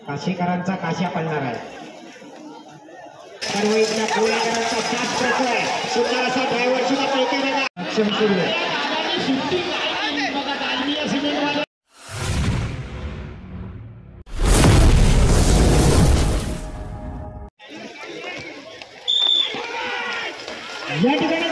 काशीकरांचा काश्या पडणार आहे. सर्व इथल्या कोळेकरांचा जास्त आहे. सुंदर असा ड्रायव्हर सुद्धा पळतोय बघा. सक्षम सुरू आहे. या ठिकाणी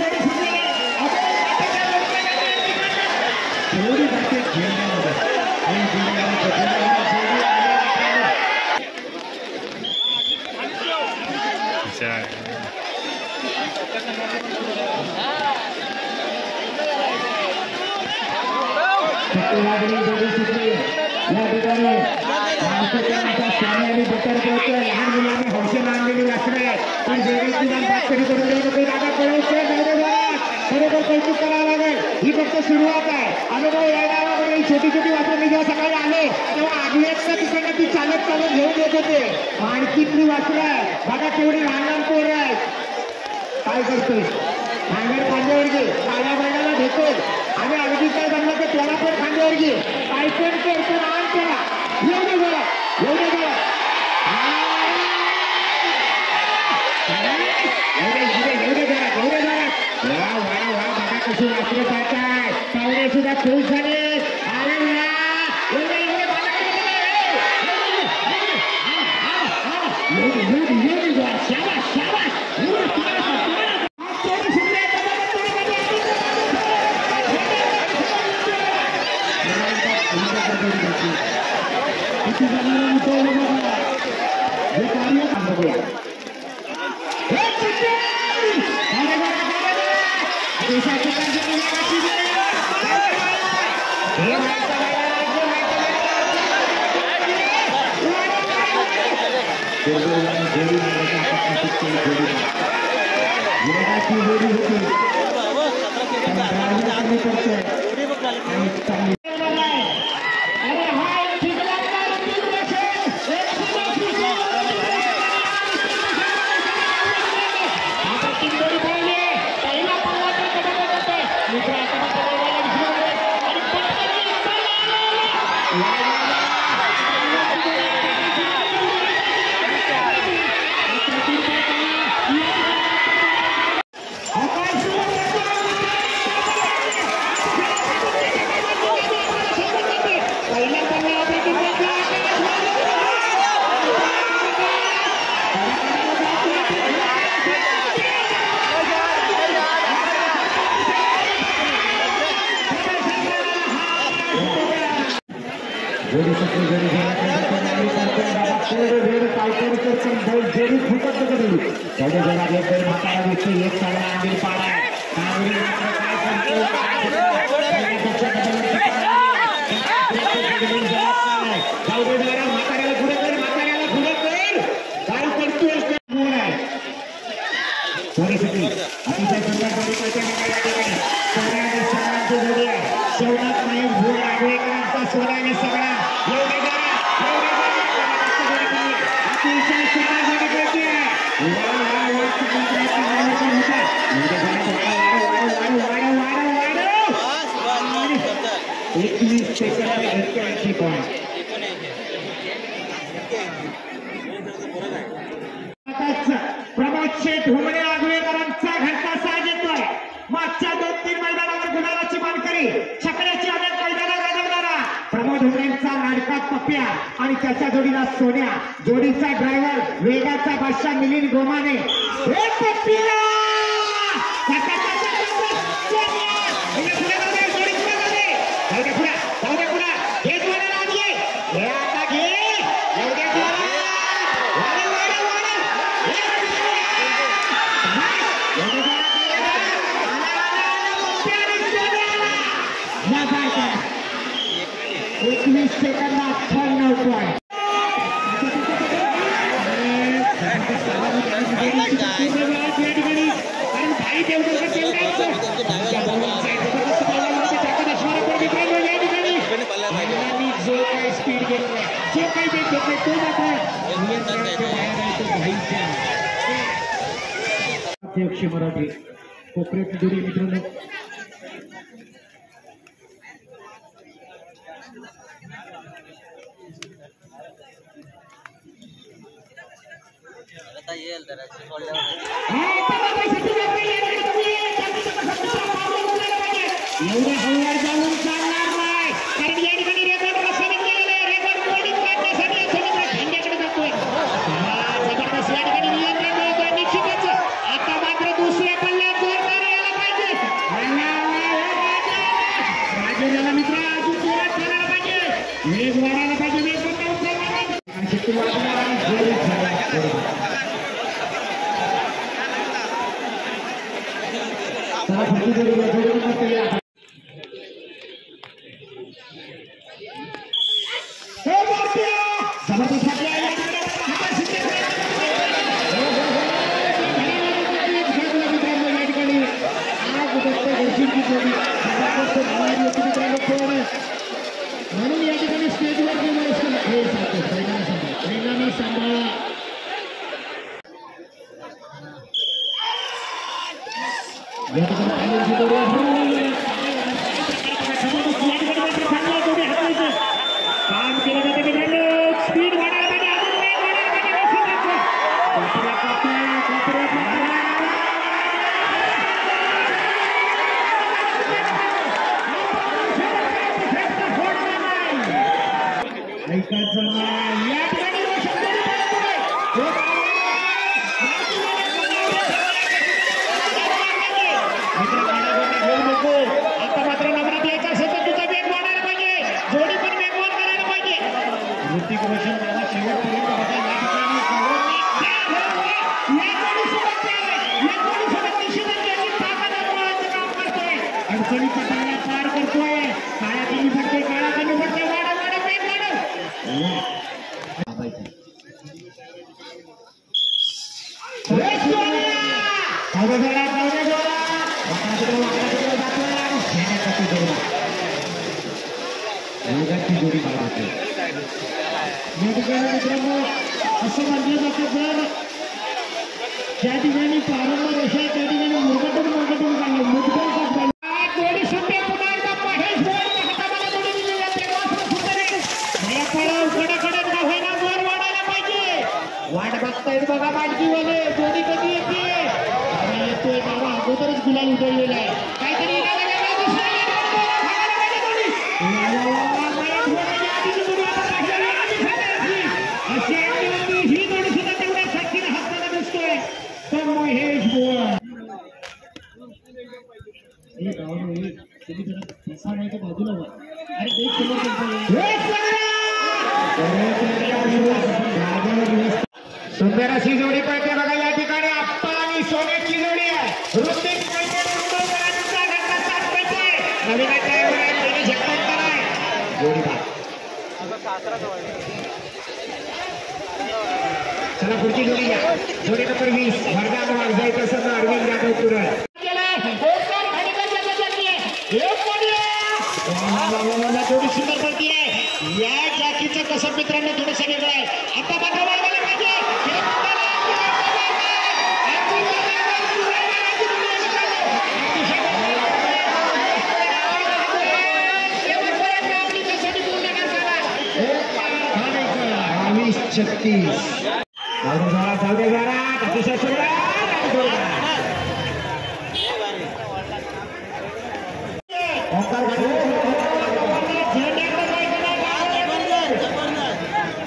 लहान मुलांनी हौशेला आणलेली वासरे पण बरोबर कौतुक करावं लागेल. ही फक्त सुरुवात आहे. अनुभव यायला छोटी छोटी वासरे मी जेव्हा सकाळी आले तेव्हा आगल्याच्या तिकडनं ती चालत घेऊन येत होते. आणखी वासरे आहे बघा केवढी लहान पोरं आहे. काय करतोय नांगर खांद्यावर घे काळ्या बैलाला भेटतो आणि अगदी काय जमलं तर त्याला पण खांद्यावर घे काय पण करतो आण त्याला एवढे बघा एवढे बघा कशी वासरे पाहताय पावरे सुद्धा खूप झाले. प्रमोद शेठ होमणे आगवेकरांचा घंटा साज येतोय. मागच्या 2-3 मैदानावर गुलाबाची मानकरी छकड्याची अनेक मैदानात गाजवणारा प्रमोद होमणेंचा लाडका पप्प्या आणि त्याच्या जोडीला सोन्या जोडीचा ड्रायव्हर वेगाचा बादशाह मिलिंद गोमाने. हे पप्प्या अध्यक्ष मराठी कोपरेट जोडी मित्रांनो एवढे हळूवार जाऊन चालणार नाही, कारण या ठिकाणी रेकॉर्ड रस्त्याने केलेले रेकॉर्ड बोर्डिंग काढण्यासाठी समुद्र खांद्याकडे जातोय. जबरदस्त या ठिकाणी नियंत्रण मिळतोय निश्चितच. आता मात्र दुसऱ्या पल्ल्यात जोरदार यायला पाहिजे. राजेंद्र मित्र अजून जोरात खेळायला पाहिजे, वेग वाढायला पाहिजे, वेग पण उचलला पाहिजे. म्हणून या ठिकाणी स्टेजवर परिणामी सांभाळा. काम केलं जातं मित्रांनो, स्पीड वाढायला पाहिजे, अजून वेग वाढायला ऐकायचं नाही. या ठिकाणी आता मात्र नवरात यायचा असेल तर तुझा वेग वाढायला पाहिजे, जोडी पण वेगवान करायला पाहिजे. ऋतिक रोशन मला शेवटपर्यंत अडचणी पटाला पार करतोय. काळा कमी पडते, काळा कमी पडते, वाढ वाढ वेग वाढ. जोडी बाळगते या ठिकाणी मित्रांनो. असं म्हटलं जातं जर ज्या ठिकाणी प्रारंभ रेषा त्या ठिकाणी मुरगटून चांगलं मुठभर जोडी सुट्टे पुन्हा एकदा महेश भोईरच्या हातामध्ये जोडी दिली जाते. कडकडत का होईना जोर वाढायला पाहिजे. वाट बघतायत बघा माडकीवाले, जोडी कधी येते. येतोय बाबा, अगोदरच गुलाल उधळलेला आहे. काहीतरी ही जोडी सुद्धा तेवढ्या साक्षीने हसताना दिसतोय तर महेश भोईर. बाजूला सुंदर अशी जोडी पडते बघा या ठिकाणी. आप्पा आणि सोन्याची जोडी आहे. ऋतिक चला पुढची जोडी घ्या. जोडी नंबर 20 वरदान वाघजाईचा संघ अरविंद जाधव पुरळ. जोडी सुंदर पडती आहे. या जॅकीचं कसं मित्रांनो थोडंसं वेगळं आहे. आता बघा वाढवायला पाहिजे.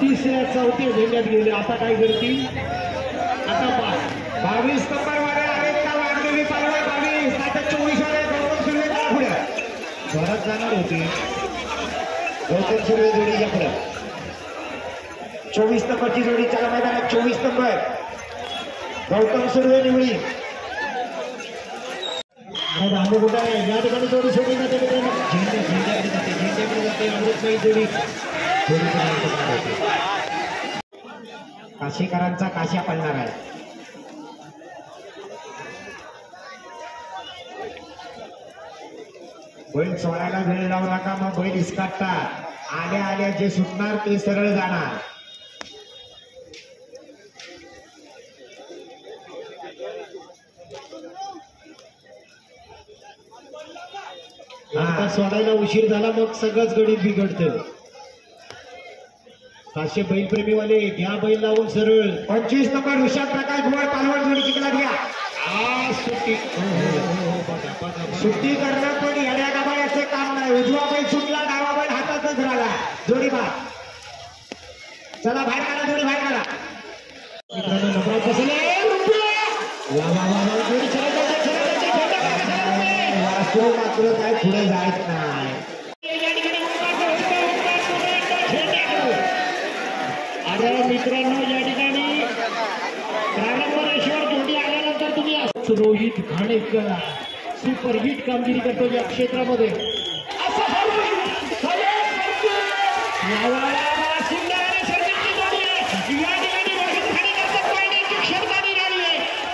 तिसऱ्या चौथ्या झेंड्यात गेले. आता काय करतील. आता 22 नंबर वाले आहेत का वाढलेली पालवाय 22 आता 24 वाले गौतम सुर्वे पुढे जोरात जाणार होते. गौतम सुर्वे जोडीच्या पुढे 24 नंबरची जोडी त्याला मैदानात 24 नंबर गौतम सुर्वे निवडी. कुठं आहे या ठिकाणी जोडी सोडली जाते. झेंड्याकडे जाते अमृतमयी जोडी. काशीकरांचा काश्या पडणार आहे. बैल सोडायला वेळ लावू नका, मग बैल इसकाटतात. आल्या आल्या जे सुटणार ते सरळ जाणार. सोडायला उशीर झाला मग सगळंच गणित बिघडतं. 500 बैलप्रेमीवाले घ्या बैल लावून सरळ. 25 नंबर विशाल प्रकाश भुवर पालवण जोडी जिंकला घ्या. सुट्टी सुट्टी करणं पण येड्या गाभाऱ्याचे काम नाही. उजवा बैल सुटला, डावा बैल हातातच राहिला. जोडी बाद. चला बाहेर काढा, जोडी बाहेर काढा. मित्रांनो नंबरात बसले मात्र काय पुढे जायच नाही. अरे मित्रांनो या ठिकाणी प्रारंभरेश्वर जोडी आल्यानंतर तुम्ही रोहित घाणेकर सुपरहिट कामगिरी करतो या क्षेत्रामध्ये.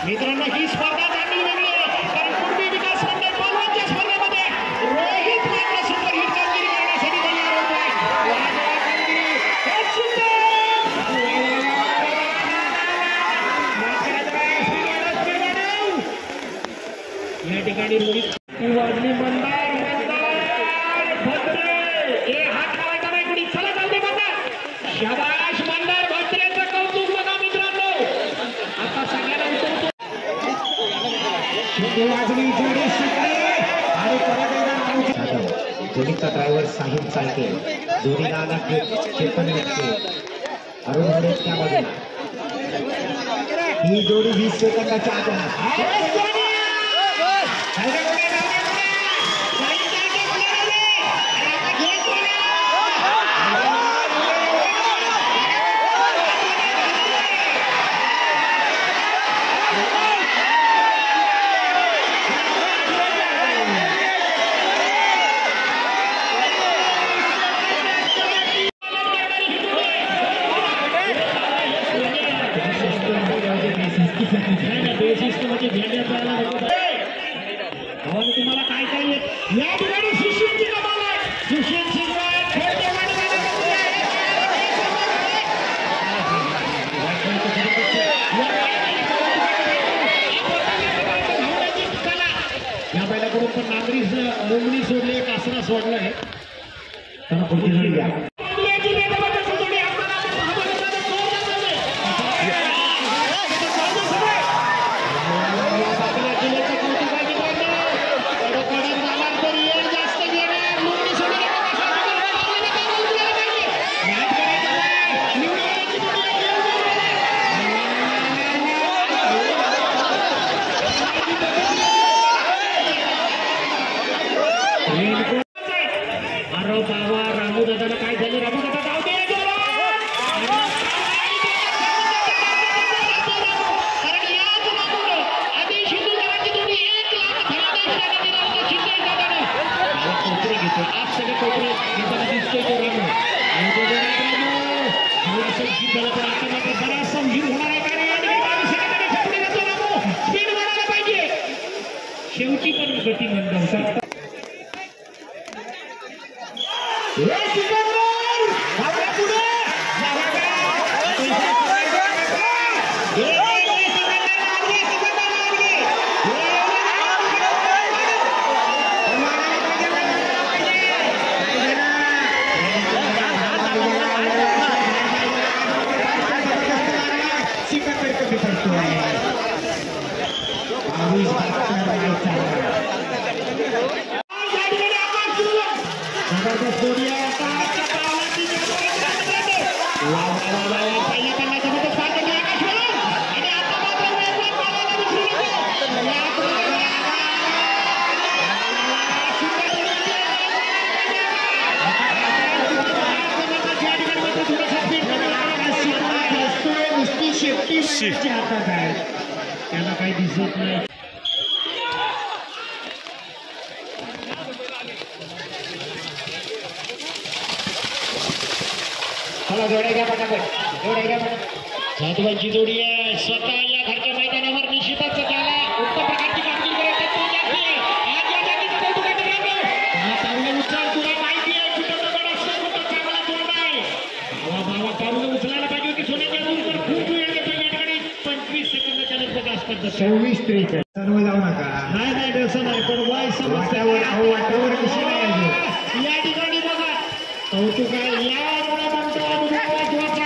मित्रांनो ही स्पर्धा चांगली वेगळी आहे कारण पूर्वी विकास मंडळ पलवानच्या स्पर्धेमध्ये रोहित मात्र सुपरहिट कामगिरी करण्यासाठी तयार होतोय. या ठिकाणी रोहित वाजली मंदार भद्रे हे हात लावायचा नाही कुणी. चला चालते मंदार. शाबाश मंदार भद्रेचं कौतुक बघा मित्रांनो. आता सगळ्यांना उतरतो जोडीचा ड्रायव्हर साहिब चालके, जोडीला आला चेतन व्यक्ती अरुण हरे त्या बाजूला. ही जोडी 20 सेकंदाच्या आत. तुम्हाला काय काय या ठिकाणी सुशीलची कमाल आहे. सुशील या बैलाकडून पण नांगरी सोडले एक आसरा सोडलाय. त्यांना पुढची जोडी घ्या. अरे बाबा रामू दादाला काय झालं. रामू दादा जाऊ दे घेतो. आज सगळे कोपरे घेताना दिसतोय तो रामू. बराचसा वीर होणार आहे कारण स्पीड वाढायला पाहिजे. शेवटी पण गती मंद हातात आहे त्याला काही दिसत नाही. चला जोड्या घ्या पटापट. जोड्या घ्या साधवांची जोडी आहे. स्वतः या घरच्या मैदानावर निश्चितच त्याला उत्तम प्रकारची कामगिरी करायची. चांगलं उचल तुला माहिती आहे कुठं दगड असतो कुठं चांगला जोड आहे. बाबा पावलं उचलायला पाहिजे होती सोन्याच्या दूर पण खूप वेळ घेतो या ठिकाणी. 25 सेकंदाच्या नंतर असतात 26-30 सर्व जाऊ नका. नाही नाही तसं नाही पण वय समजल्यावर वाटावर कशी नाही या ठिकाणी बघा कौतुक आहे. या म्हणतो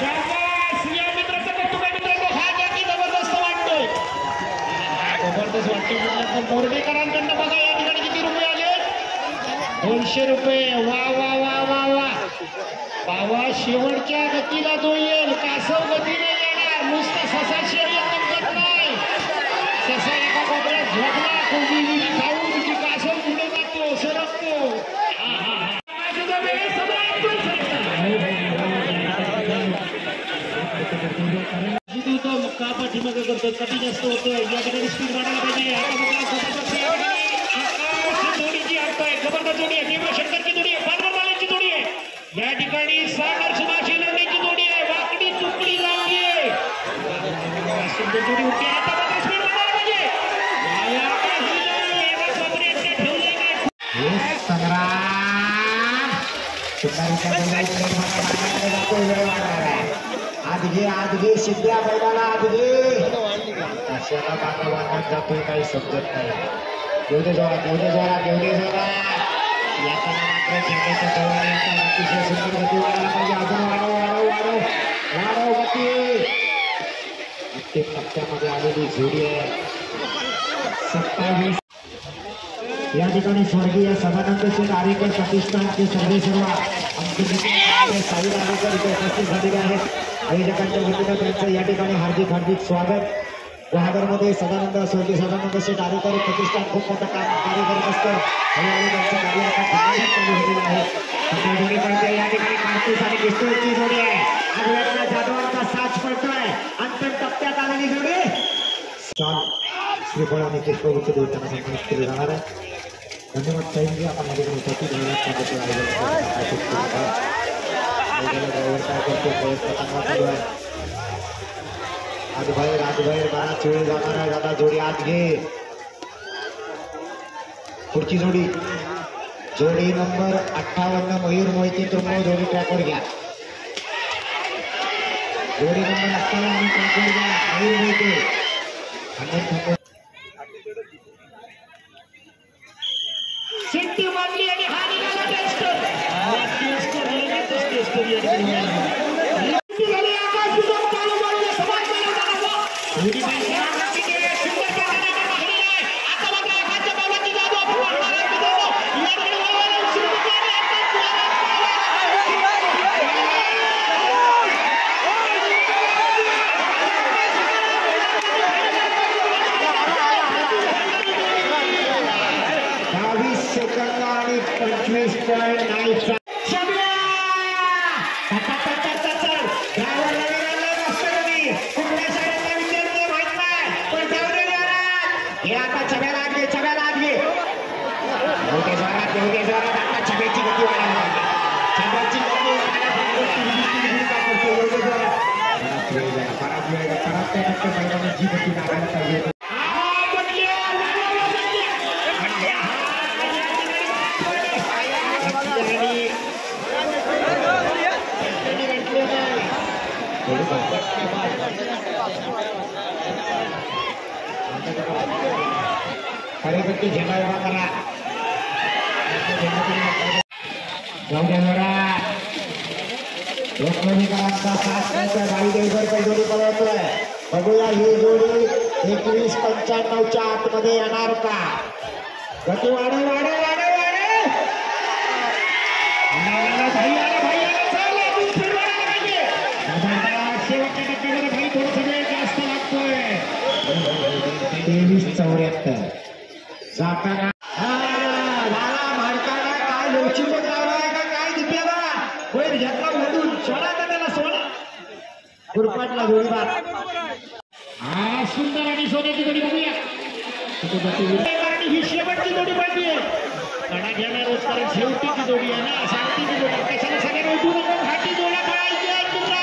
शाबास. या मित्राचं कौतुक आहे मित्रांनो. हा जॅकी जबरदस्त वाटतोय. जबरदस्त वाटतोय मित्रांनो. बोर्डेकरांकडनं बघा या ठिकाणी किती रुपये आले. 200 रुपये. वा वा वा वा वा. बाबा शेवटच्या गतीला जो येईल कासव गतीने येणार. नुसता ससा शर्यत जमत नाही. ससा एका कोपऱ्यात झोपला कोंबडी बिबडी खाऊन की कासव पुढे जातो सरकतो. मुक्का पाठीमागे करतो कधी जास्त होतोय. या ठिकाणी स्पीड वाढायला पाहिजे. जोडीची आणतोय जबरदस्त जोडी आहे. भीमाशंकरची जोडी आहे. पार्वरवाल्यांची जोडी आहे. या ठिकाणी सागर सुभाषी लढण्याची जोडी आहे. वाकडी चुकडी लावली आहे. सुंदर जोडी उठते. आता मात्र स्पीड वाढायला पाहिजे. आज घे सिद्ध्या बैलाला आज घे. कशाला बांधा बांधत जातोय काही समजत नाही. घेऊ दे जोरात घेऊ दे जोरात घेऊ दे जोरात. याचा मात्र झेंड्याच्या जवळ येतात. अतिशय सुंदर गती वाढायला पाहिजे. अजून वाढव वाढव वाढव वाढव गती. प्रत्येक टप्प्यामध्ये आलेली जोडी आहे. 27 या ठिकाणी स्वर्गीय सदानंद सिंग आरेकर प्रतिष्ठानचे सर्वेसर्वा आमचे साई आरेकर इथे उपस्थित झालेले आहेत. आयोजकांच्या वतीनं त्यांचं या ठिकाणी हार्दिक हार्दिक स्वागत. गुहागरमध्ये स्वर्गीय सदानंद सिंग आरेकर प्रतिष्ठान खूप मोठं कार्य करत असतं. हळूहळू त्यांचं कार्य आता झालेलं आहे. जोडीकडे या ठिकाणी कार्तिक आणि पिस्तूलची जोडी आहे. आगव्यातल्या जाधवांचा साथ पडतोय. अंतिम टप्प्यात आलेली जोडी श्रीफळ आणि पुष्पवृत्ती देवतांना सन्मानित केले जाणार आहे. धन्यवाद साहेब. आपण माझ्याकडे उपस्थित आजबाहेर बराच वेळ जाणार आहे. दादा जोडी आज घे. पुढची जोडी जोडी नंबर 58 मयूर मोहिते तुमो जोडी ट्रॅकवर घ्या. जोडी नंबर 58 ट्रॅकवर घ्या. मयूर मोहिते सिट्टी मारली आणि हा निघाला टेस्टर. सेकंद आणि 25.9 छब्याची गती वाढायला छब्याची जी गती लागायला पाहिजे. कार्यकर्ते झेंडा उभा करा. लोकमान्यकरांचा साथ गाडी देवघर जोडी पळवतोय. बघूया ही जोडी 21-95च्या आतमध्ये येणार का. गती वाढव वाढव वाढव शेवटच्या टप्प्यामध्ये भाई थोडस वेळ जास्त लागतोय. 23-74 जाताना मारताना काय लोचिंब लावलाय का काय दिप्याला बैल घेतला ओढून सोडा का त्याला सोडा. गुरपाटला जोडीदार हा सुंदर आणि सोन्याची जोडी बघूया. ही शेवटची जोडी पाहिजे. कडा घेणारच कारण शेवटीची जोडी आहे ना. सांगतीची जोडी कशाला सगळ्यांना उठून घाटी जोड्या पळायची आहेत मित्रा.